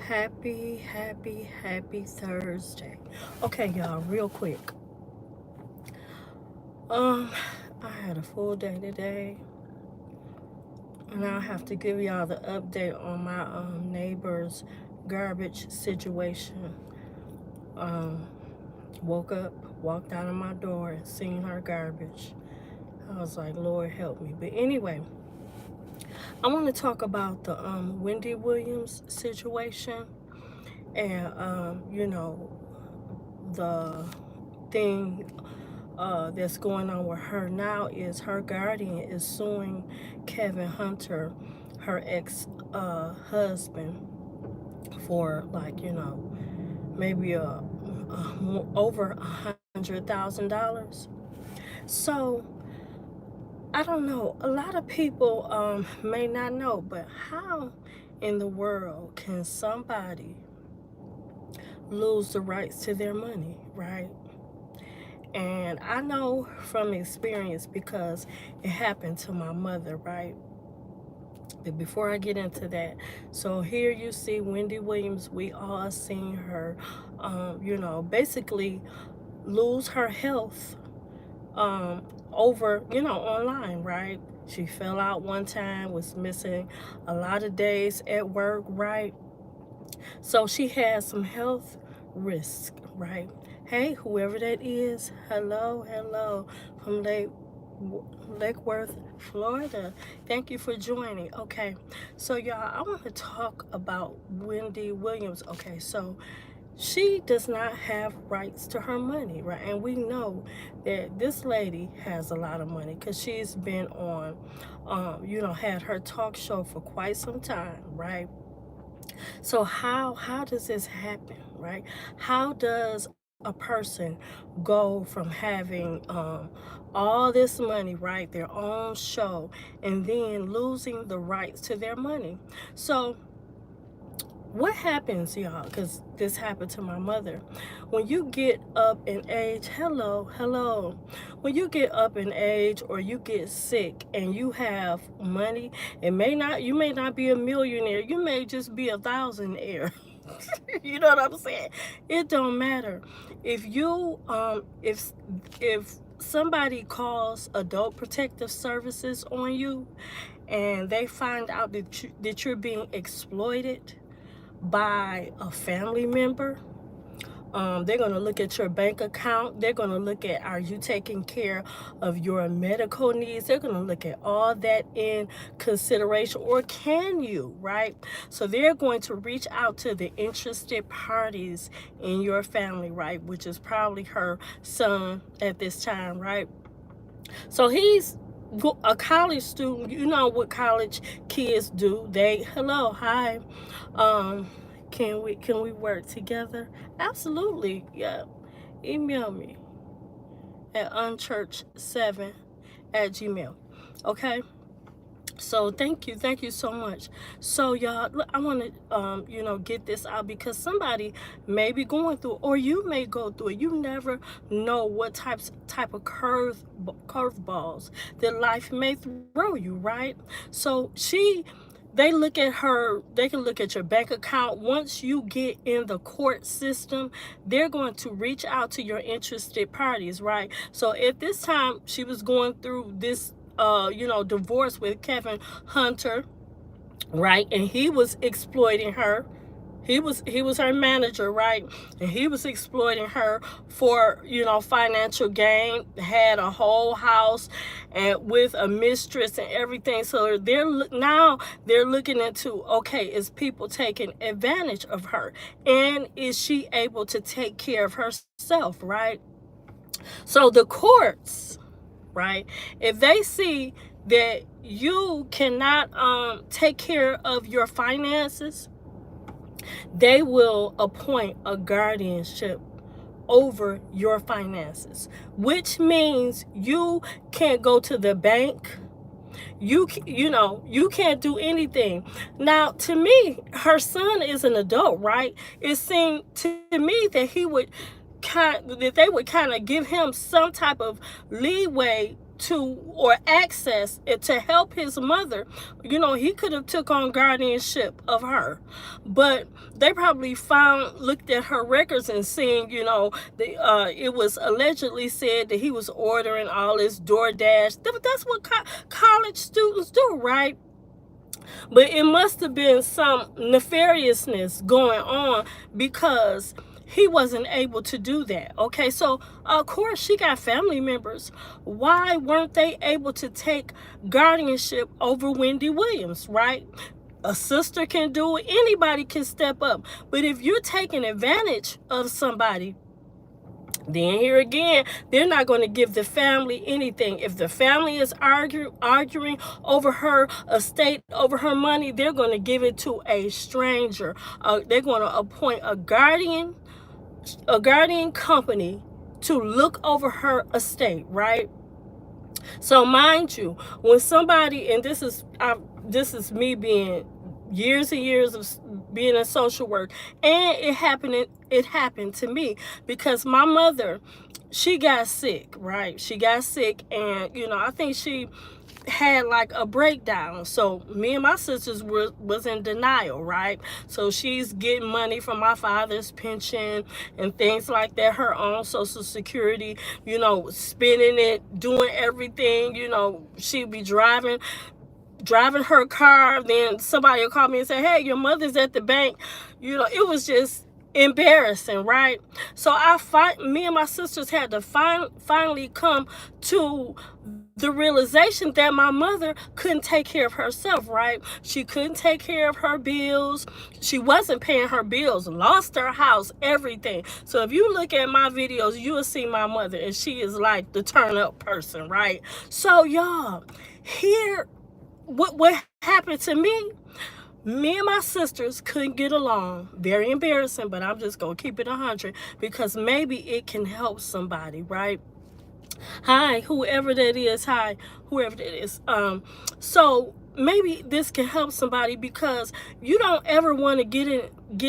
Happy Thursday. Okay, y'all, real quick. I had a full day today, and I'll have to give y'all the update on my neighbor's garbage situation. Um, Woke up, walked out of my door, and seen her garbage. I was like, Lord help me. But anyway, I want to talk about the Wendy Williams situation, and the thing that's going on with her now is her guardian is suing Kevin Hunter, her ex husband, for maybe over $100,000. So I don't know. A lot of people may not know, but how in the world can somebody lose the rights to their money, right? And I know from experience because it happened to my mother, right? But before I get into that, so here you see Wendy Williams. We all seen her, basically lose her health over, online, right? She fell out one time, was missing a lot of days at work, right? So she has some health risk, right? Hey, whoever that is, hello, from Lake Worth, Florida. Thank you for joining. Okay, so y'all, I want to talk about Wendy Williams. Okay, so she does not have rights to her money, right? And we know that this lady has a lot of money because she's been on, had her talk show for quite some time, right? So how does this happen, right? How does a person go from having all this money, right, their own show, and then losing the rights to their money? So what happens, y'all, because this happened to my mother, when you get up in age, hello, when you get up in age or you get sick and you have money, you may not be a millionaire, you may just be a thousandaire. You know what I'm saying? It don't matter if you if somebody calls adult protective services on you and they find out that you're being exploited by a family member. They're going to look at your bank account. They're going to look at, are you taking care of your medical needs? They're going to look at all that in consideration, or can you, right? So they're going to reach out to the interested parties in your family, right? Which is probably her son at this time, right? So he's a college student. You know what college kids do. They, hello, hi, can we work together? Absolutely, yeah. Email me at unchurch7@gmail. Okay. So thank you so much. So y'all, I want to get this out because somebody may be going through, or you may go through it. You never know what type of curveballs that life may throw you, right? So they look at her, they can look at your bank account. Once you get in the court system, they're going to reach out to your interested parties, right? So at this time, she was going through this divorce with Kevin Hunter, right? And he was exploiting her. He was her manager, right? And he was exploiting her for, financial gain. Had a whole house and with a mistress and everything. So they're looking into, okay, is people taking advantage of her? And is she able to take care of herself, right? So the courts, right, if they see that you cannot take care of your finances, they will appoint a guardianship over your finances, which means you can't go to the bank. You can't do anything. Now, to me, her son is an adult, right? It seemed to me that they would kind of give him some type of leeway to or access it to help his mother, he could have took on guardianship of her. But they probably looked at her records and seen, it was allegedly said that he was ordering all this DoorDash. That's what college students do, right? But it must have been some nefariousness going on, because he wasn't able to do that. Okay, so of course she got family members. Why weren't they able to take guardianship over Wendy Williams, right? A sister can do it. Anybody can step up. But if you're taking advantage of somebody, then here again, they're not going to give the family anything. If the family is arguing over her estate, over her money, they're going to give it to a stranger. They're going to appoint a guardian company to look over her estate, right? So mind you, when somebody, and this is me being years and years of being in social work, and it happened to me, because my mother, she got sick, right? She got sick, and I think she had like a breakdown. So me and my sisters was in denial, right? So she's getting money from my father's pension and things like that, her own Social Security, spending it, doing everything. She'd be driving her car, then somebody will call me and say, hey, your mother's at the bank. It was just embarrassing, right? So me and my sisters had to finally come to the realization that my mother couldn't take care of herself, right? She couldn't take care of her bills. She wasn't paying her bills, lost her house, everything. So if you look at my videos, you will see my mother, and she is like the turn up person, right? So y'all, here, what happened to me and my sisters couldn't get along. Very embarrassing, but I'm just gonna keep it 100, because maybe it can help somebody, right? Hi, whoever that is. Hi, whoever that is. So maybe this can help somebody, because you don't ever want to get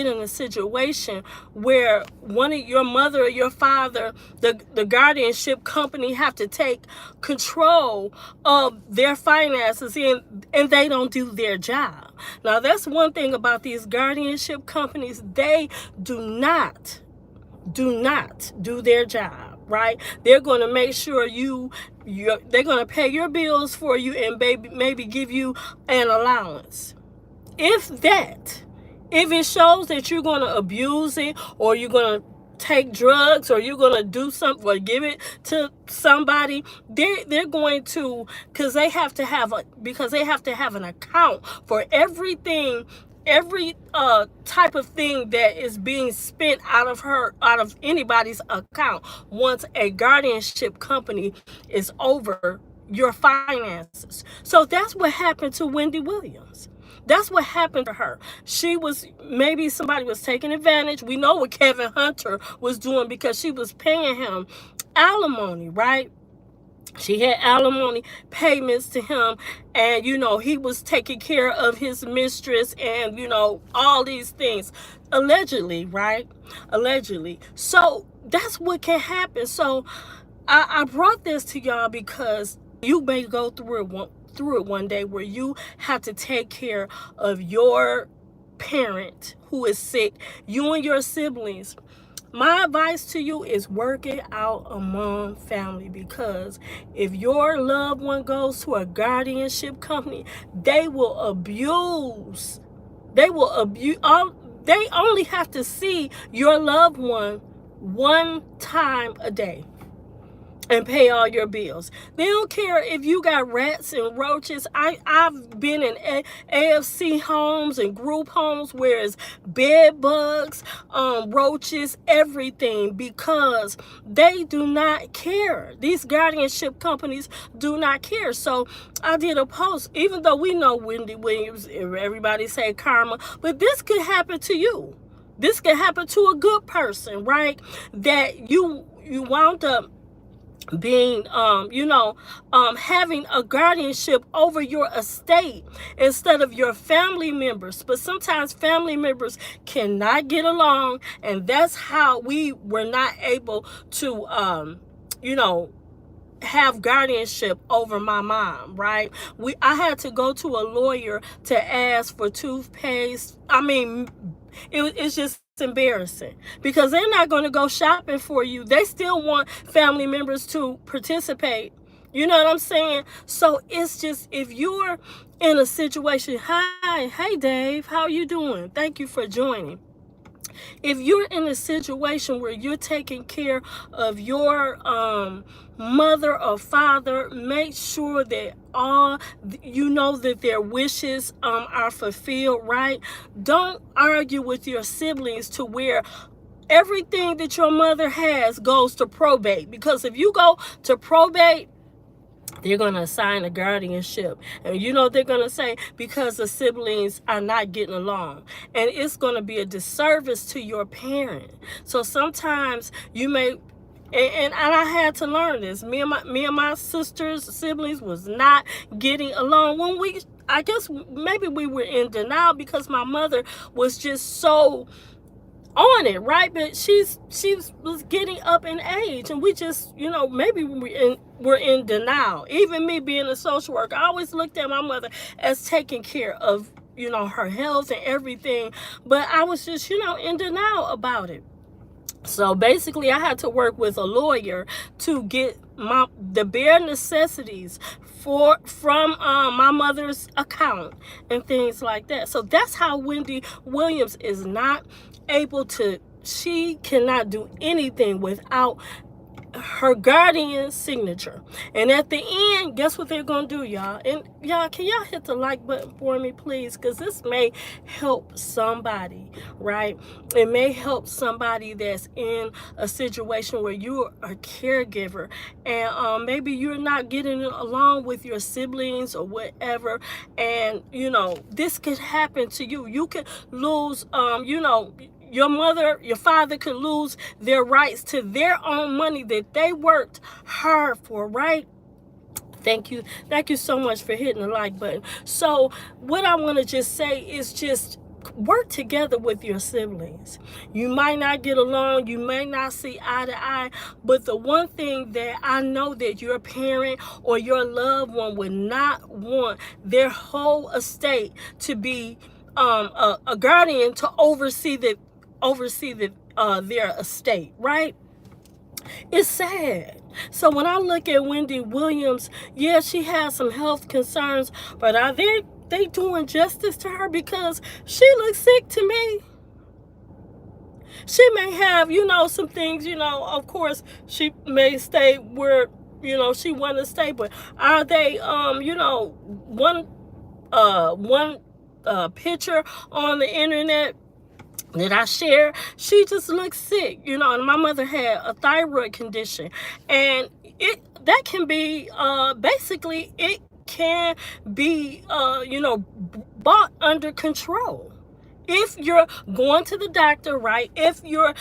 in a situation where one of your mother or your father, the guardianship company, have to take control of their finances, and they don't do their job. Now, that's one thing about these guardianship companies. They do not do their job, right? They're going to make sure they're going to pay your bills for you, and maybe give you an allowance. If it shows that you're going to abuse it, or you're going to take drugs, or you're going to do something or give it to somebody, they're going to, because they have to have an account for everything, every type of thing that is being spent out of anybody's account once a guardianship company is over your finances. So that's what happened to Wendy Williams. That's what happened to her. Maybe somebody was taking advantage. We know what Kevin Hunter was doing, because she was paying him alimony, right? She had alimony payments to him, and he was taking care of his mistress, and all these things, allegedly, right? Allegedly. So that's what can happen. So I brought this to y'all because you may go through it one day, where you have to take care of your parent who is sick, you and your siblings. My advice to you is work it out among family, because if your loved one goes to a guardianship company, they only have to see your loved one one time a day and pay all your bills. They don't care if you got rats and roaches. I've been in AFC homes and group homes where it's bed bugs, roaches, everything, because they do not care. These guardianship companies do not care. So I did a post, even though we know Wendy Williams, everybody say karma, but this could happen to you. This could happen to a good person, right? That you wound up being having a guardianship over your estate instead of your family members. But sometimes family members cannot get along, and that's how we were not able to have guardianship over my mom, right? I had to go to a lawyer to ask for toothpaste. I mean, it's just embarrassing because they're not going to go shopping for you. They still want family members to participate. You know what I'm saying? So it's just, if you're in a situation, hi, hey Dave, how are you doing? Thank you for joining. If you're in a situation where you're taking care of your mother or father, make sure that you know that their wishes are fulfilled, right? Don't argue with your siblings to where everything that your mother has goes to probate, because if you go to probate, they're going to assign a guardianship. And you know they're going to say, because the siblings are not getting along. And it's going to be a disservice to your parent. So sometimes you may, and I had to learn this. Me and my siblings was not getting along. I guess maybe we were in denial because my mother was just so on it, right? But she was getting up in age, and we just, maybe we're in denial. Even me being a social worker, I always looked at my mother as taking care of, her health and everything, but I was just, in denial about it. So basically, I had to work with a lawyer to get the bare necessities from my mother's account and things like that. So that's how Wendy Williams is not able to. She cannot do anything without her guardian's signature. And at the end, guess what they're gonna do, y'all? And y'all, can y'all hit the like button for me, please? Because this may help somebody, right? It may help somebody that's in a situation where you're a caregiver and maybe you're not getting along with your siblings or whatever, and this could happen to you. You could lose your mother, your father could lose their rights to their own money that they worked hard for, right? Thank you so much for hitting the like button. So what I want to just say is just work together with your siblings. You might not get along, you may not see eye to eye, but the one thing that I know that your parent or your loved one would not want their whole estate to be a guardian to oversee their estate, right? It's sad. So when I look at Wendy Williams, yeah, she has some health concerns, but are they doing justice to her? Because she looks sick to me. She may have, some things, of course, she may stay where, she want to stay, but are they, one picture on the internet that I share, she just looks sick, and my mother had a thyroid condition, and that can be basically it can be brought under control if you're going to the doctor, right? If you're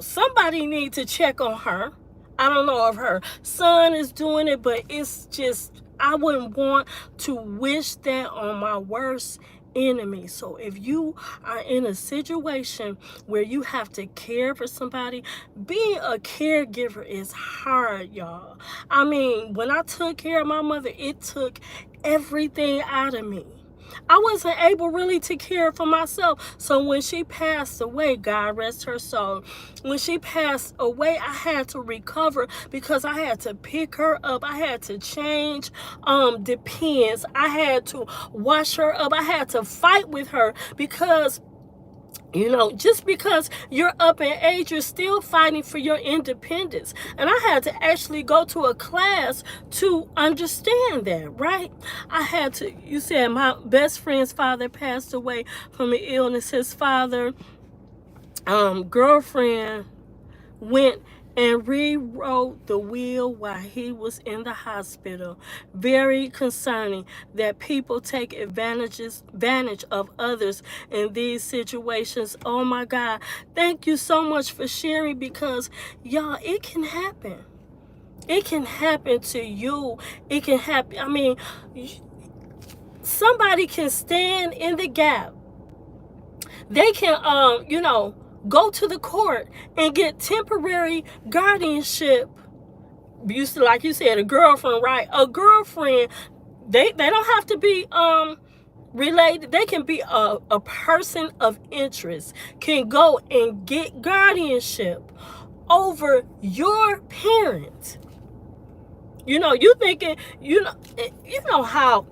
somebody needs to check on her. I don't know if her son is doing it, but it's just, I wouldn't want to wish that on my worst enemy. So if you are in a situation where you have to care for somebody, being a caregiver is hard, y'all. I mean, when I took care of my mother, it took everything out of me. I wasn't able really to care for myself. So when she passed away, God rest her soul, when she passed away, I had to recover because I had to pick her up. I had to change the pins. I had to wash her up. I had to fight with her because just because you're up in age, you're still fighting for your independence. And I had to actually go to a class to understand that, right? I had to, you said my best friend's father passed away from an illness. His father, girlfriend went and rewrote the will while he was in the hospital. Very concerning that people take advantage of others in these situations. Oh my God. Thank you so much for sharing, because y'all, it can happen. It can happen to you. It can happen. I mean, somebody can stand in the gap. They can, go to the court and get temporary guardianship used to, like you said, a girlfriend, right? A girlfriend, they don't have to be related. They can be a person of interest, can go and get guardianship over your parent. You thinking, you know how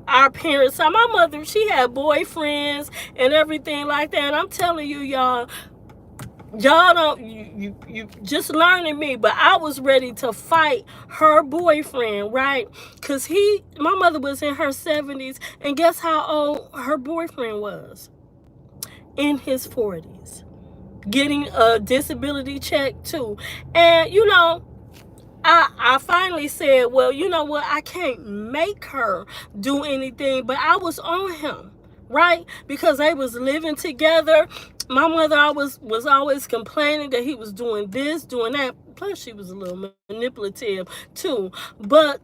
our parents, my mother, she had boyfriends and everything like that. And I'm telling you, y'all don't, you just learning me, but I was ready to fight her boyfriend, right? Because my mother was in her 70s, and guess how old her boyfriend was? In his 40s, getting a disability check too. And I finally said, well, you know what? I can't make her do anything, but I was on him, right? Because they was living together. My mother was always complaining that he was doing this, doing that. Plus, she was a little manipulative too. But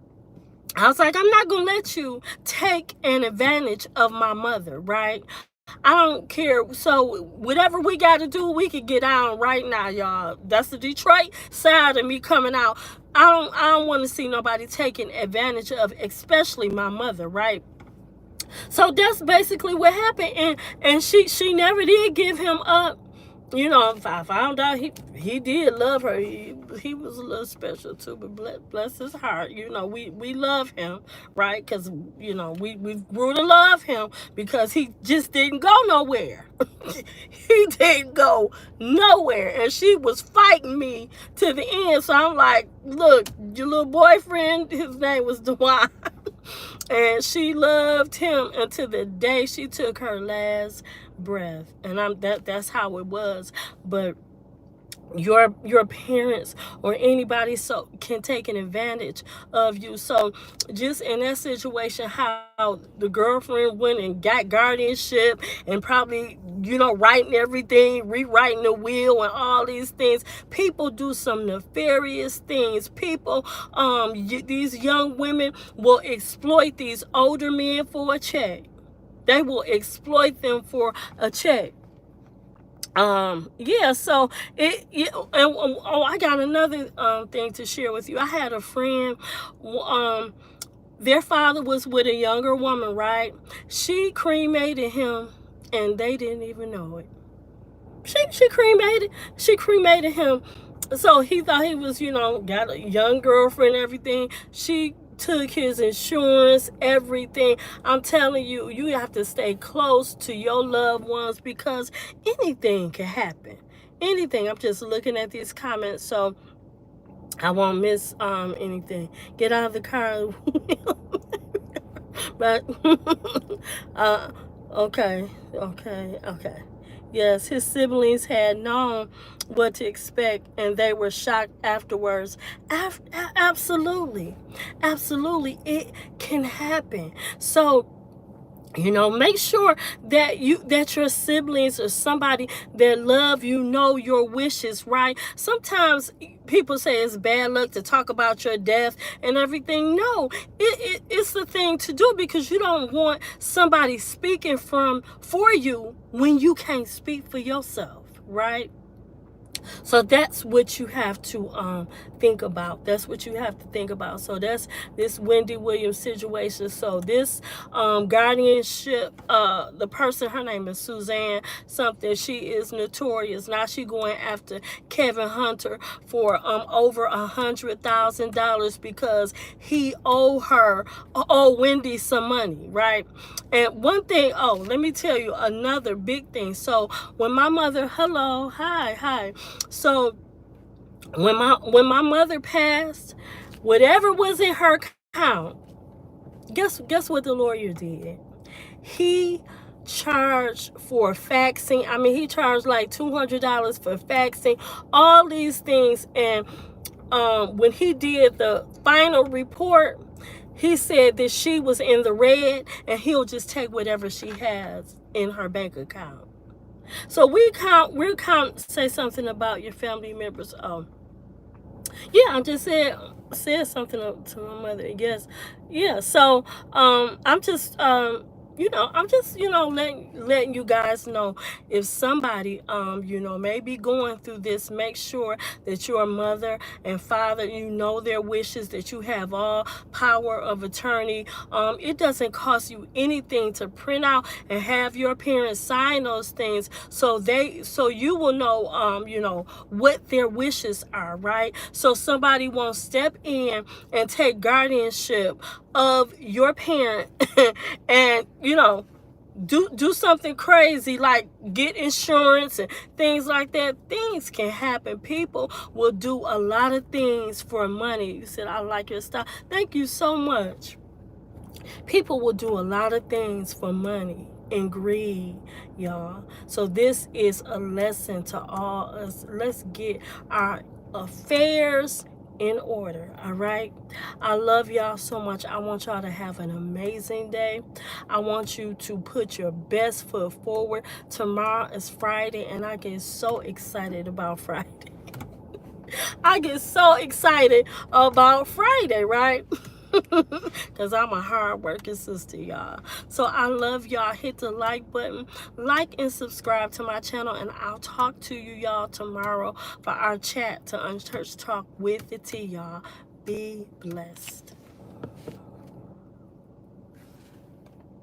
I was like, I'm not going to let you take an advantage of my mother, right? I don't care. So whatever we got to do, we can get out right now, y'all. That's the Detroit side of me coming out. I don't want to see nobody taking advantage of, especially my mother, right? So that's basically what happened, and she never did give him up. I found out he did love her. He was a little special too, but bless his heart. We love him, right? Because we grew to love him because he just didn't go nowhere. He didn't go nowhere, and she was fighting me to the end. So I'm like, look, your little boyfriend, his name was Dewan. And she loved him until the day she took her last breath. And that's how it was. But your parents or anybody so can take an advantage of you. So just in that situation, how the girlfriend went and got guardianship and probably writing everything, rewriting the will and all these things. People do some nefarious things. People, these young women will exploit these older men for a check. They will exploit them for a check. So I got another thing to share with you. I had a friend, their father was with a younger woman, right? She cremated him and they didn't even know it. She cremated him. So he thought he was, got a young girlfriend, everything. She took his insurance, everything. I'm telling you, you have to stay close to your loved ones because anything can happen. Anything. I'm just looking at these comments so I won't miss anything. Get out of the car. But okay. Yes, his siblings had known what to expect and they were shocked afterwards. Absolutely, it can happen. So make sure that your siblings or somebody that love you know your wishes, right? Sometimes people say it's bad luck to talk about your death and everything. No, it's the thing to do because you don't want somebody speaking for you when you can't speak for yourself, right? So that's what you have to think about. That's what you have to think about. So that's this Wendy Williams situation. So this guardianship, the person, her name is Suzanne something. She is notorious. Now she going after Kevin Hunter for over $100,000 because he owe Wendy some money, right? And one thing, let me tell you another big thing. So when my mother, hello, hi. So when my mother passed, whatever was in her account, guess what the lawyer did? He charged for faxing. I mean, he charged like $200 for faxing, all these things. And when he did the final report, he said that she was in the red and he'll just take whatever she has in her bank account. So we'll say something about your family members. I just said something to my mother. Yes. Yeah. So I'm just you know, I'm just, you know, letting you guys know, if somebody, you know, may be going through this, make sure that your mother and father, you know their wishes, that you have all power of attorney. It doesn't cost you anything to print out and have your parents sign those things, so you will know, you know, what their wishes are, right? So somebody won't step in and take guardianship of your parent and, you know, do something crazy like get insurance and things like that. Things can happen. People will do a lot of things for money. You said, I like your style. Thank you so much. People will do a lot of things for money and greed, y'all. So this is a lesson to all us. Let's get our affairs in order. All right, I love y'all so much. I want y'all to have an amazing day. I want you to put your best foot forward. Tomorrow is Friday, and I get so excited about Friday. I get so excited about Friday, right? Because I'm a hard working sister, y'all. So I love y'all. Hit the like button, like and subscribe to my channel, and I'll talk to you y'all tomorrow for our chat to Unchurched Talk with the T, y'all. Be blessed.